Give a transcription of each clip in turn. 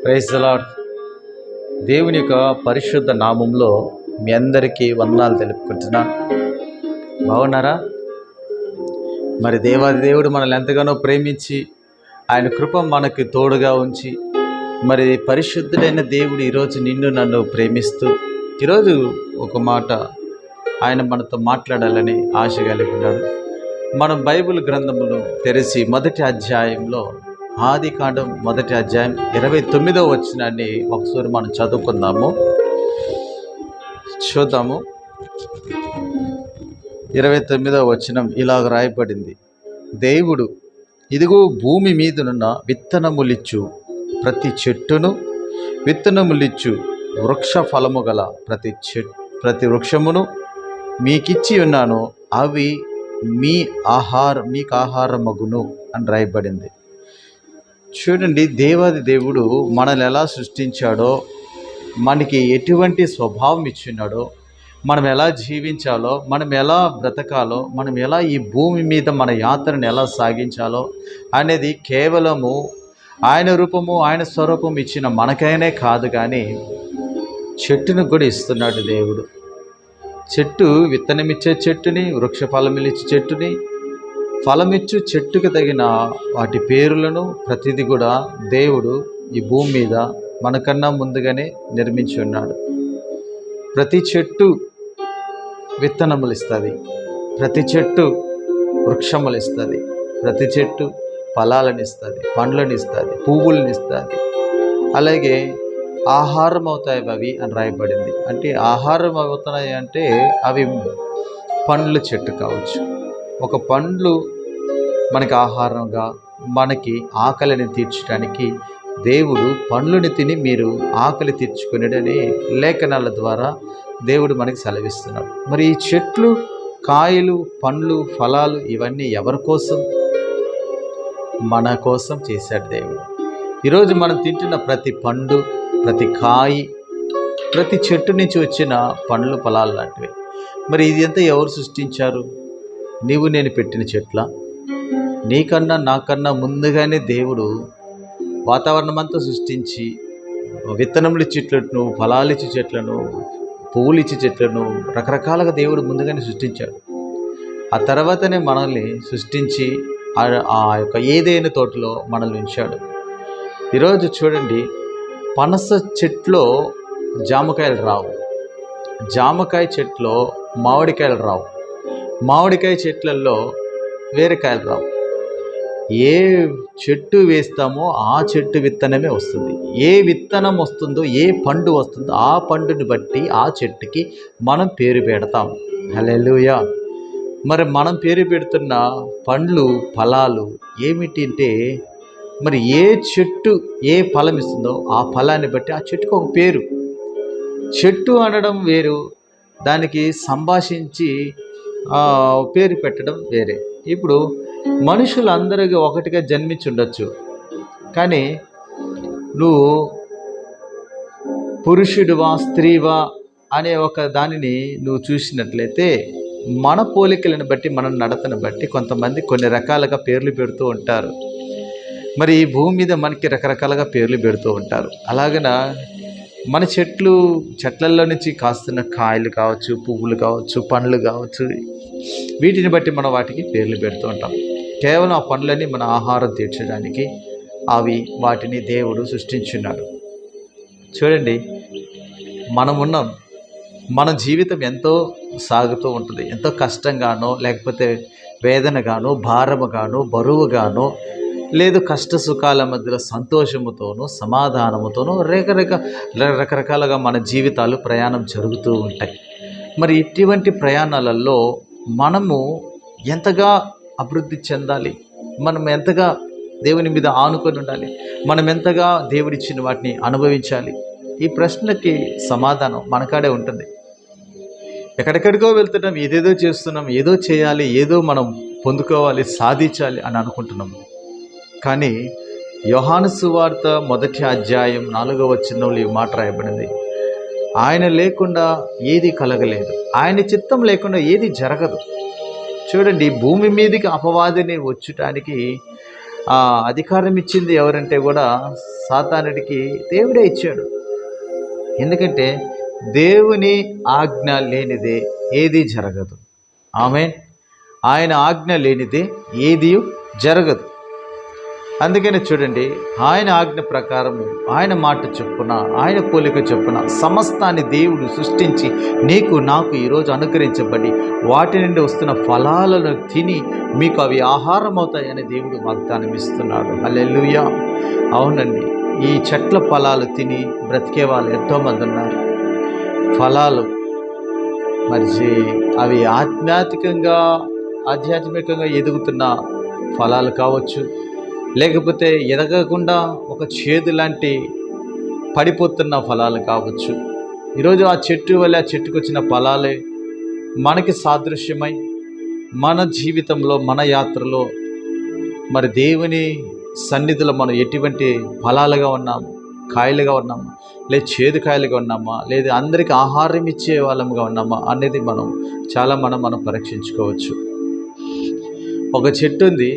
Praise the lord. దేవుని యొక్క పరిశుద్ధ నామంలో మీ అందరికీ వందనాలు తెలుపుకుంటున్నాను. బాగున్నారా? మరి దేవాది దేవుడు మనల్ని ఎంతగానో ప్రేమించి ఆయన కృప మనకి తోడుగా ఉంచి మరి పరిశుద్ధుడైన దేవుడు ఈరోజు నిన్ను నన్ను ప్రేమిస్తూ ఈరోజు ఒక మాట ఆయన మనతో మాట్లాడాలని ఆశ కలిగి ఉన్నాడు. మనం బైబిల్ గ్రంథమును తెరిచి మొదటి అధ్యాయంలో ఆదికాండం మొదటి అధ్యాయం 29వ వచనాన్ని ఒకసారి మనం చూద్దాము. 29వ వచనం ఇలాగ రాయబడింది. దేవుడు, ఇదిగో భూమి మీదనున్న విత్తనములిచ్చు ప్రతి చెట్టును, విత్తనములిచ్చు వృక్ష ఫలము గల ప్రతి వృక్షమును మీకిచ్చి ఉన్నాను, అవి మీకు ఆహారమగును అని రాయబడింది. చూడండి, దేవాది దేవుడు మనల్ని ఎలా సృష్టించాడో, మనకి ఎటువంటి స్వభావం ఇచ్చినాడో, మనం ఎలా జీవించాలో, మనం ఎలా బ్రతకాలో, మనం ఎలా ఈ భూమి మీద మన యాత్రను ఎలా సాగించాలో అనేది కేవలము ఆయన రూపము ఆయన స్వరూపం ఇచ్చిన మనకైనే కాదు, కానీ చెట్టును కూడా ఇస్తున్నాడు దేవుడు. చెట్టు విత్తనమిచ్చే చెట్టుని, వృక్ష ఫలమిచ్చే చెట్టుని, ఫలమిచ్చు చెట్టుకు తగిన వాటి పేర్లను ప్రతిదీ కూడా దేవుడు ఈ భూమి మీద మనకన్నా ముందుగానే నిర్మించి ఉన్నాడు. ప్రతి చెట్టు విత్తనములు ఇస్తుంది, ప్రతి చెట్టు వృక్షములు ఇస్తుంది, ప్రతి చెట్టు ఫలాలను ఇస్తుంది, పండ్లను ఇస్తుంది, పువ్వులను ఇస్తుంది. అలాగే ఆహారం అవుతాయి అవి అని రాయబడింది. అంటే ఆహారం అవుతున్నాయి అంటే అవి పండ్ల చెట్టు కావచ్చు. ఒక పండ్లు మనకి ఆహారంగా, మనకి ఆకలిని తీర్చడానికి దేవుడు పండ్లని తిని మీరు ఆకలి తీర్చుకునేడని లేఖనాల ద్వారా దేవుడు మనకి సెలవిస్తున్నాడు. మరి ఈ చెట్లు, కాయలు, పండ్లు, ఫలాలు ఇవన్నీ ఎవరి కోసం? మన కోసం చేశాడు దేవుడు. ఈరోజు మనం తింటున్న ప్రతి పండు, ప్రతి కాయి, ప్రతి చెట్టు నుంచి వచ్చిన పండ్లు, ఫలాలు లాంటివి. మరి ఇది అంతా ఎవరు సృష్టించారు? నీవు నేను పెట్టిన చెట్ల? నీకన్నా నాకన్నా ముందుగానే దేవుడు వాతావరణం అంతా సృష్టించి విత్తనములు ఇచ్చే చెట్లను, ఫలాలు ఇచ్చే చెట్లను, పువ్వులు ఇచ్చే చెట్లను రకరకాలుగా దేవుడు ముందుగానే సృష్టించాడు. ఆ తర్వాతనే మనల్ని సృష్టించి ఆ యొక్క ఏదైనా తోటలో మనల్ని ఉంచాడు. ఈరోజు చూడండి, పనస చెట్లో జామకాయలు రావు, జామకాయ చెట్లో మామిడికాయలు రావు, మామిడికాయ చెట్లలో వేరే కాయలు రావు. ఏ చెట్టు వేస్తామో ఆ చెట్టు విత్తనమే వస్తుంది. ఏ విత్తనం వస్తుందో, ఏ పండు వస్తుందో ఆ పండుని బట్టి ఆ చెట్టుకి మనం పేరు పెడతాం. హల్లెలూయా. మరి మనం పేరు పెడుతున్న పండ్లు, ఫలాలు ఏమిటి అంటే, మరి ఏ చెట్టు ఏ ఫలం ఇస్తుందో ఆ ఫలాన్ని బట్టి ఆ చెట్టుకు ఒక పేరు. చెట్టు అనడం వేరు, దానికి సంభాషించి పేరు పెట్టడం వేరే. ఇప్పుడు మనుషులందరికీ ఒకటిగా జన్మించి ఉండొచ్చు, కానీ నువ్వు పురుషుడివా స్త్రీవా అనే ఒక దానిని నువ్వు చూసినట్లయితే మన పోలికలను బట్టి, మన నడతను బట్టి కొంతమంది కొన్ని రకాలుగా పేర్లు పెడుతూ ఉంటారు. మరి ఈ భూమి మీద మనకి రకరకాలుగా పేర్లు పెడుతూ ఉంటారు. అలాగన మన చెట్లల్లో నుంచి కాస్తున్న కాయలు కావచ్చు, పువ్వులు కావచ్చు, పండ్లు కావచ్చు, వీటిని బట్టి మనం వాటికి పేర్లు పెడుతూ ఉంటాం. కేవలం ఆ పండ్లని మన ఆహారం తీర్చడానికి వాటిని దేవుడు సృష్టించున్నాడు. చూడండి, మన జీవితం ఎంతో సాగుతూ ఉంటుంది. ఎంతో కష్టంగానో, లేకపోతే వేదనగానో, భారముగానో, బరువుగానో, లేదు కష్ట సుఖాల మధ్యలో సంతోషముతోనూ, సమాధానముతోనూ రకరకాలుగా మన జీవితాలు ప్రయాణం జరుగుతూ ఉంటాయి. మరి ఇటువంటి ప్రయాణాలలో మనము ఎంతగా అభివృద్ధి చెందాలి? మనం ఎంతగా దేవుని మీద ఆనుకొని ఉండాలి? మనం ఎంతగా దేవుడిచ్చిన వాటిని అనుభవించాలి? ఈ ప్రశ్నకి సమాధానం మనకాడే ఉంటుంది. ఎక్కడెక్కడికో వెళ్తున్నాం, ఏదేదో చేస్తున్నాం, ఏదో చేయాలి, ఏదో మనం పొందుకోవాలి, సాధించాలి అని అనుకుంటున్నాం. కానీ యోహాను సువార్త మొదటి అధ్యాయం 4వ వచనంలో ఈ మాట రాయబడింది. ఆయన లేకుండా ఏది కలగలేదు, ఆయన చిత్తం లేకుండా ఏది జరగదు. చూడండి, భూమి మీదకి అపవాదిని వచ్చటానికి ఆ అధికారం ఇచ్చింది ఎవరంటే కూడా సాతానుడికి దేవుడే ఇచ్చాడు. ఎందుకంటే దేవుని ఆజ్ఞ లేనిదే ఏది జరగదు. ఆమేన్. ఆయన ఆజ్ఞ లేనిదే ఏది జరగదు. అందుకని చూడండి, ఆయన ఆజ్ఞ ప్రకారము, ఆయన మాట చొప్పున, ఆయన పోలిక చొప్పున సమస్తాన్ని దేవుడు సృష్టించి నీకు నాకు ఈరోజు అనుగ్రహించబడి వాటి నుండి వస్తున్న ఫలాలను తిని మీకు అవి ఆహారం అవుతాయని దేవుడు వాగ్దానం ఇస్తున్నాడు. హల్లెలూయా. అవునండి, ఈ చెట్ల ఫలాలు తిని బ్రతికే వాళ్ళు ఎంతోమంది ఉన్నారు. ఫలాలు మరి అవి ఆధ్యాత్మికంగా ఎదుగుతున్న ఫలాలు కావచ్చు, లేకపోతే ఎదగకుండా ఒక చేదు లాంటి పడిపోతున్న ఫలాలు కావచ్చు. ఈరోజు ఆ చెట్టు వల్ల ఆ చెట్టుకు వచ్చిన ఫలాలే మనకి సాదృశ్యమై మన జీవితంలో, మన యాత్రలో మరి దేవుని సన్నిధిలో మనం ఎటువంటి ఫలాలుగా ఉన్నాము, కాయలుగా ఉన్నామా, లేదా చేదు కాయలుగా ఉన్నామా, లేదా అందరికీ ఆహారం ఇచ్చే వాళ్ళముగా ఉన్నామా అనేది మనం పరీక్షించుకోవచ్చు. ఒక చెట్టు ఉంది,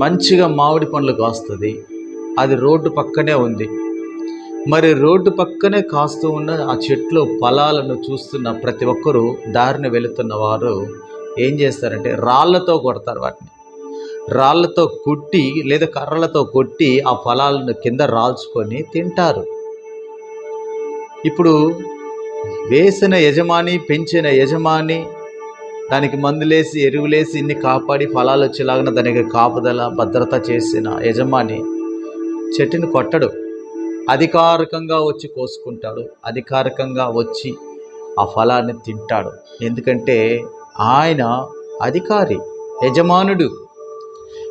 మంచిగా మామిడి పండ్లు కాస్తుంది. అది రోడ్డు పక్కనే ఉంది. మరి రోడ్డు పక్కనే కాస్తూ ఉన్న ఆ చెట్లు ఫలాలను చూస్తున్న ప్రతి ఒక్కరూ దారిని వెళుతున్న వారు ఏం చేస్తారంటే రాళ్లతో కొడతారు. వాటిని రాళ్లతో కొట్టి లేదా కర్రలతో కొట్టి ఆ ఫలాలను కింద రాల్చుకొని తింటారు. ఇప్పుడు వేసిన యజమాని, పెంచిన యజమాని, దానికి మందులేసి ఎరువులేసి ఇన్ని కాపాడి ఫలాలు వచ్చేలాగా దానికి కాపుదల భద్రత చేసిన యజమాని చెట్టుని కొట్టడు. అధికారికంగా వచ్చి కోసుకుంటాడు, అధికారికంగా వచ్చి ఆ ఫలాన్ని తింటాడు. ఎందుకంటే ఆయన అధికారి,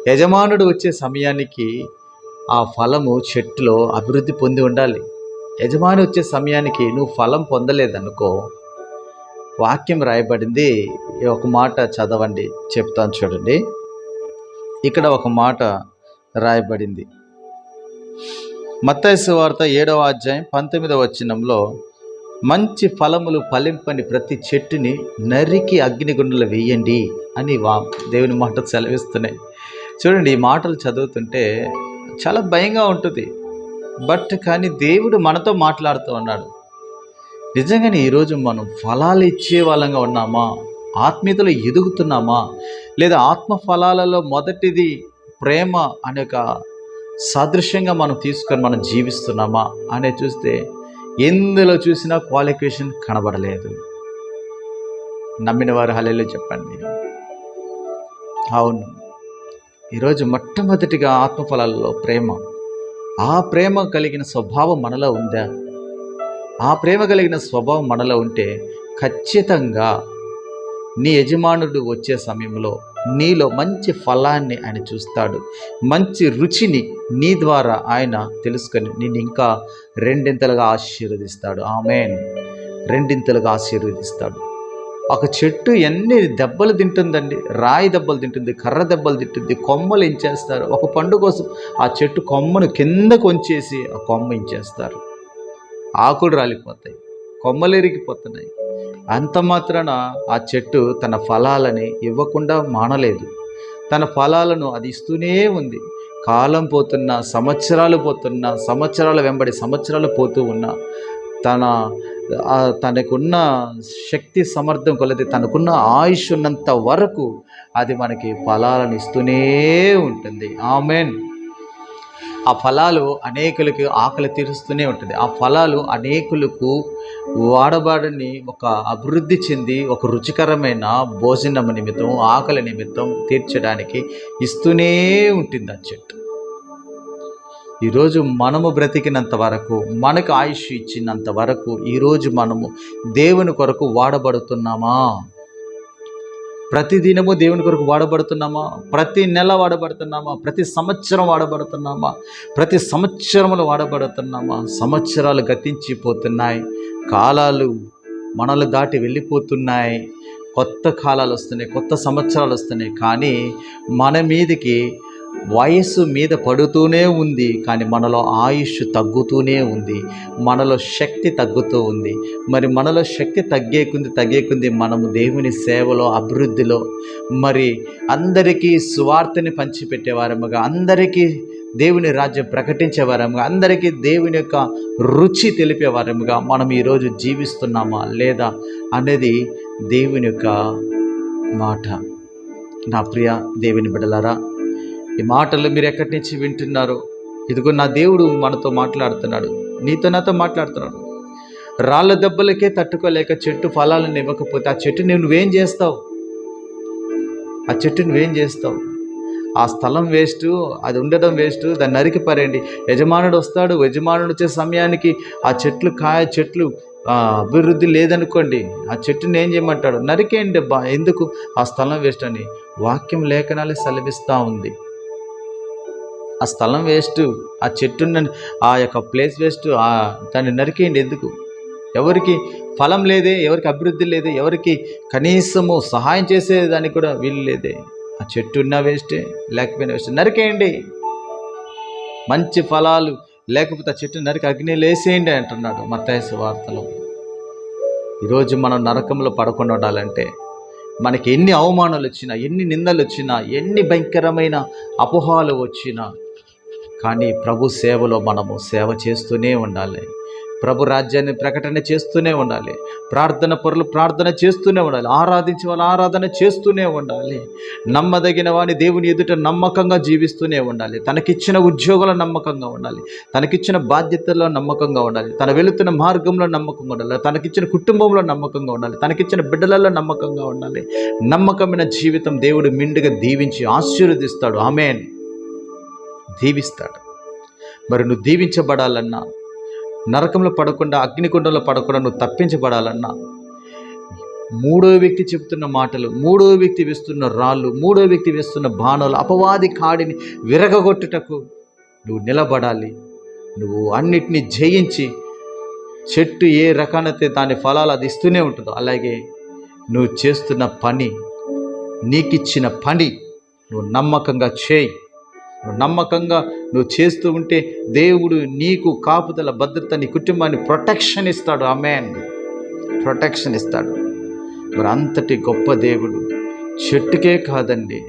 యజమానుడు వచ్చే సమయానికి ఆ ఫలము చెట్టులో అభివృద్ధి పొంది ఉండాలి. యజమాని వచ్చే సమయానికి నువ్వు ఫలం పొందలేదనుకో, వాక్యం రాయబడింది, ఒక మాట చదవండి, చెప్తాను చూడండి. ఇక్కడ ఒక మాట రాయబడింది, మత్తయి సువార్త 7వ అధ్యాయం 19వ వచనంలో, మంచి ఫలములు ఫలింపని ప్రతి చెట్టుని నరికి అగ్నిగుండంలో వేయండి అని దేవుని మాట సెలవిస్తున్నాయి. చూడండి, ఈ మాటలు చదువుతుంటే చాలా భయంగా ఉంటుంది. కానీ దేవుడు మనతో మాట్లాడుతూ ఉన్నాడు. నిజంగానే ఈరోజు మనం ఫలాలు ఇచ్చే వాళ్ళంగా ఉన్నామా, ఆత్మీయతలో ఎదుగుతున్నామా, లేదా ఆత్మ ఫలాలలో మొదటిది ప్రేమ అనే ఒక సాదృశ్యంగా మనం తీసుకొని మనం జీవిస్తున్నామా అనే చూస్తే ఎందులో చూసినా క్వాలిఫికేషన్ కనబడలేదు. నమ్మిన వారు హల్లెలూయా చెప్పండి. అవును, ఈరోజు మొట్టమొదటిగా ఆత్మఫలాలలో ప్రేమ. ఆ ప్రేమ కలిగిన స్వభావం మనలో ఉందా? ఆ ప్రేమ కలిగిన స్వభావం మనలో ఉంటే ఖచ్చితంగా నీ యజమానుడు వచ్చే సమయంలో నీలో మంచి ఫలాన్ని ఆయన చూస్తాడు. మంచి రుచిని నీ ద్వారా ఆయన తెలుసుకొని నిన్ను ఇంకా రెండింతలుగా ఆశీర్వదిస్తాడు. ఆమేన్. రెండింతలుగా ఆశీర్వదిస్తాడు. ఒక చెట్టు ఎన్ని దెబ్బలు తింటుందండి, రాయి దెబ్బలు తింటుంది, కర్ర దెబ్బలు తింటుంది, కొమ్మలు ఇంచేస్తారు. ఒక పండు కోసం ఆ చెట్టు కొమ్మను కిందకు వంచేసి ఆ కొమ్మ ఇంచేస్తారు. ఆకులు రాలిపోతాయి, కొమ్మలు ఎరిగిపోతున్నాయి. అంత మాత్రాన ఆ చెట్టు తన ఫలాలని ఇవ్వకుండా మానలేదు. తన ఫలాలను అది ఇస్తూనే ఉంది. కాలం పోతున్నా, సంవత్సరాల వెంబడి సంవత్సరాలు పోతూ ఉన్నా, తనకున్న శక్తి సమర్థం కొలది, తనకున్న ఆయుష్ ఉన్నంత వరకు అది మనకి ఫలాలను ఇస్తూనే ఉంటుంది. ఆమేన్. ఆ ఫలాలు అనేకులకు ఆకలి తీరుస్తూనే ఉంటుంది. ఆ ఫలాలు అనేకులకు వాడబాడని ఒక అభివృద్ధి చెంది ఒక రుచికరమైన భోజనం నిమిత్తం, ఆకలి నిమిత్తం తీర్చడానికి ఇస్తూనే ఉంటుంది ఆ చెట్టు. ఈరోజు మనము బ్రతికినంత వరకు, మనకు ఆయుష్ ఇచ్చినంత వరకు ఈరోజు మనము దేవుని కొరకు వాడబడుతున్నామా? ప్రతిదినము దేవుని కొరకు వాడబడుతున్నామా? ప్రతి నెల వాడబడుతున్నామా? ప్రతి సంవత్సరం వాడబడుతున్నామా? ప్రతి సంవత్సరములు వాడబడుతున్నామా? సంవత్సరాలు గతించిపోతున్నాయి, కాలాలు మనలు దాటి వెళ్ళిపోతున్నాయి, కొత్త కాలాలు వస్తున్నాయి, కొత్త సంవత్సరాలు వస్తున్నాయి. కానీ మన మీదికి వయస్సు మీద పడుతూనే ఉంది, కానీ మనలో ఆయుష్ తగ్గుతూనే ఉంది, మనలో శక్తి తగ్గుతూ ఉంది. మరి మనలో శక్తి తగ్గే కొంది మనము దేవుని సేవలో, అభివృద్ధిలో, మరి అందరికీ సువార్తని పంచిపెట్టేవారముగా, అందరికీ దేవుని రాజ్యం ప్రకటించేవారముగా, అందరికీ దేవుని యొక్క రుచి తెలిపేవారముగా మనం ఈరోజు జీవిస్తున్నామా లేదా అనేది దేవుని యొక్క మాట. నా ప్రియ దేవుని బిడ్డలారా, ఈ మాటలు మీరు ఎక్కడి నుంచి వింటున్నారు? ఇదిగో నా దేవుడు మనతో మాట్లాడుతున్నాడు, నీతో నాతో మాట్లాడుతున్నాడు. రాళ్ళ దెబ్బలకే తట్టుకోలేక చెట్టు ఫలాలను ఇవ్వకపోతే ఆ చెట్టుని నువ్వేం చేస్తావు? ఆ చెట్టు నువ్వేం చేస్తావు? ఆ స్థలం వేస్ట్, అది ఉండడం వేస్ట్, దాన్ని నరికి పారేయండి. యజమానుడు వస్తాడు, యజమానుడు వచ్చే సమయానికి ఆ చెట్లు అభివృద్ధి లేదనుకోండి, ఆ చెట్టుని ఏం చేయమంటాడు? నరికేయండి, ఎందుకు? ఆ స్థలం వేస్ట్ అని వాక్యం లేఖనాలే సెలవిస్తూ ఉంది. ఆ స్థలం వేస్ట్, ఆ చెట్టున్న ఆ యొక్క ప్లేస్ వేస్ట్, దాన్ని నరికేయండి. ఎందుకు? ఎవరికి ఫలం లేదే, ఎవరికి అభివృద్ధి లేదే, ఎవరికి కనీసము సహాయం చేసేదానికి కూడా వీలు లేదే. ఆ చెట్టు ఉన్నా వేస్టే, లేకపోయినా వేస్ట్. నరికేయండి. మంచి ఫలాలు లేకపోతే ఆ చెట్టు నరికి అగ్నిలో వేసేయండి అంటున్నాడు మత్తయి సువార్తలో. ఈరోజు మనం నరకంలో పడకుండా ఉండాలంటే మనకి ఎన్ని అవమానాలు వచ్చినా, ఎన్ని నిందలు వచ్చినా, ఎన్ని భయంకరమైన అపోహలు వచ్చినా, కానీ ప్రభు సేవలో మనము సేవ చేస్తూనే ఉండాలి. ప్రభు రాజ్యాన్ని ప్రకటన చేస్తూనే ఉండాలి. ప్రార్థన పరులు ప్రార్థన చేస్తూనే ఉండాలి. ఆరాధించే వాళ్ళు ఆరాధన చేస్తూనే ఉండాలి. నమ్మదగిన వాని దేవుని ఎదుట నమ్మకంగా జీవిస్తూనే ఉండాలి. తనకిచ్చిన ఉద్యోగాల నమ్మకంగా ఉండాలి. తనకిచ్చిన బాధ్యతల్లో నమ్మకంగా ఉండాలి. తన వెళుతున్న మార్గంలో నమ్మకంగా ఉండాలి. తనకిచ్చిన కుటుంబంలో నమ్మకంగా ఉండాలి. తనకిచ్చిన బిడ్డలలో నమ్మకంగా ఉండాలి. నమ్మకమైన జీవితం దేవుడు మిండుగా దీవించి ఆశీర్వదిస్తాడు. ఆమేన్. దీవిస్తాడు. మరి నువ్వు దీవించబడాలన్నా, నరకంలో పడకుండా, అగ్నికుండంలో పడకుండా నువ్వు తప్పించబడాలన్నా, మూడో వ్యక్తి చెబుతున్న మాటలు, మూడో వ్యక్తి వేస్తున్న రాళ్ళు, మూడో వ్యక్తి వేస్తున్న బాణాలు, అపవాది కాడిని విరగగొట్టుటకు నువ్వు నిలబడాలి. నువ్వు అన్నిటినీ జయించి, చెట్టు ఏ రకానైతే దాని ఫలాలు అది ఇస్తూనే ఉంటుందో, అలాగే నువ్వు చేస్తున్న పని, నీకిచ్చిన పని నువ్వు నమ్మకంగా చేయి. నమ్మకంగా నువ్వు చేస్తూ ఉంటే దేవుడు నీకు కాపుదల, భద్రత, నీ కుటుంబాన్ని ప్రొటెక్షన్ ఇస్తాడు. ఆమేన్. ప్రొటెక్షన్ ఇస్తాడు. మరి అంతటి గొప్ప దేవుడు చెట్టుకే కాదండి,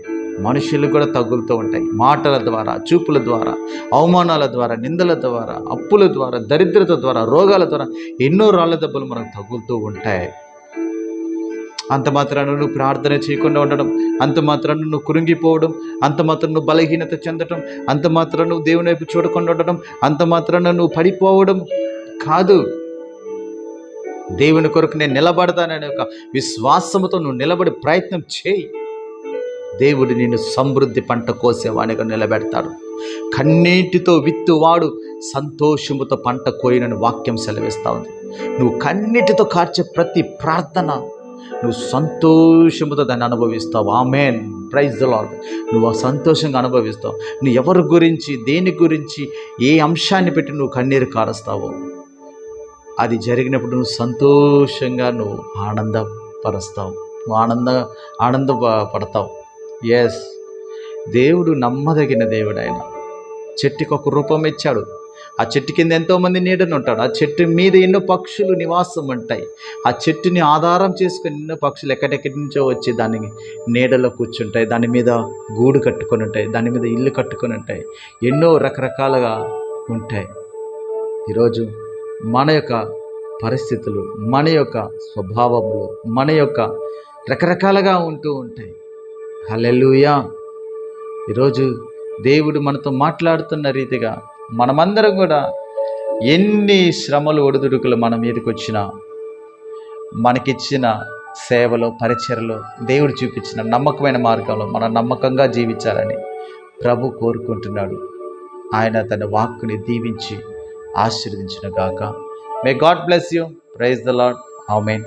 మనుషులు కూడా తగులుతూ ఉంటాయి. మాటల ద్వారా, చూపుల ద్వారా, అవమానాల ద్వారా, నిందల ద్వారా, అప్పుల ద్వారా, దరిద్రత ద్వారా, రోగాల ద్వారా ఎన్నో రాళ్ళ దెబ్బలు మనకు తగులుతూ ఉంటాయి. అంత మాత్రాన నువ్వు ప్రార్థన చేయకుండా ఉండడం, అంత మాత్రాన నువ్వు కురింగిపోవడం, అంత మాత్రం నువ్వు బలహీనత చెందడం, అంత మాత్రం నువ్వు దేవుని వైపు చూడకుండా ఉండడం, అంత మాత్రాన నువ్వు పడిపోవడం కాదు. దేవుని కొరకు నేను నిలబడతాననే ఒక విశ్వాసముతో నువ్వు నిలబడి ప్రయత్నం చేయి. దేవుడు నిన్ను సమృద్ధి పంట కోసేవాడిగా నిలబెడతాడు. కన్నీటితో విత్తువాడు సంతోషముతో పంట కోయినని వాక్యం సెలవిస్తూ ఉంది. నువ్వు కన్నీటితో కార్చే ప్రతి ప్రార్థన నువ్వు సంతోషముతో దాన్ని అనుభవిస్తావు. ఆమేన్. Praise the Lord. నువ్వు సంతోషంగా అనుభవిస్తావు. నువ్వు ఎవరి గురించి, దేని గురించి, ఏ అంశాన్ని పెట్టి నువ్వు కన్నీరు కారుస్తావో అది జరిగినప్పుడు నువ్వు సంతోషంగా నువ్వు ఆనందపరుస్తావు, నువ్వు ఆనందపడతావు. ఎస్, దేవుడు నమ్మదగిన దేవుడు. ఆయన చెట్టుకి ఒక రూపం ఇచ్చాడు. ఆ చెట్టు కింద ఎంతోమంది నీడను ఉంటాడు. ఆ చెట్టు మీద ఎన్నో పక్షులు నివాసం ఉంటాయి. ఆ చెట్టుని ఆధారం చేసుకుని ఎన్నో పక్షులు ఎక్కడెక్కడి నుంచో వచ్చి దాని నీడలో కూర్చుంటాయి. దాని మీద గూడు కట్టుకొని ఉంటాయి, దాని మీద ఇల్లు కట్టుకొని ఉంటాయి, ఎన్నో రకరకాలుగా ఉంటాయి. ఈరోజు మన యొక్క పరిస్థితులు, మన యొక్క స్వభావములు, మన యొక్క రకరకాలుగా ఉంటూ ఉంటాయి. హల్లెలూయా. ఈరోజు దేవుడు మనతో మాట్లాడుతున్న రీతిగా మనమందరం కూడా ఎన్ని శ్రమలు, ఒడిదుడుకులు మన మీదకి వచ్చినా, మనకిచ్చిన సేవలో, పరిచర్లో, దేవుడు చూపించిన నమ్మకమైన మార్గంలో మనం నమ్మకంగా జీవించాలని ప్రభు కోరుకుంటున్నాడు. ఆయన తన వాక్కుని దీవించి ఆశీర్వదించును గాక. May God bless you. Praise the Lord. Amen.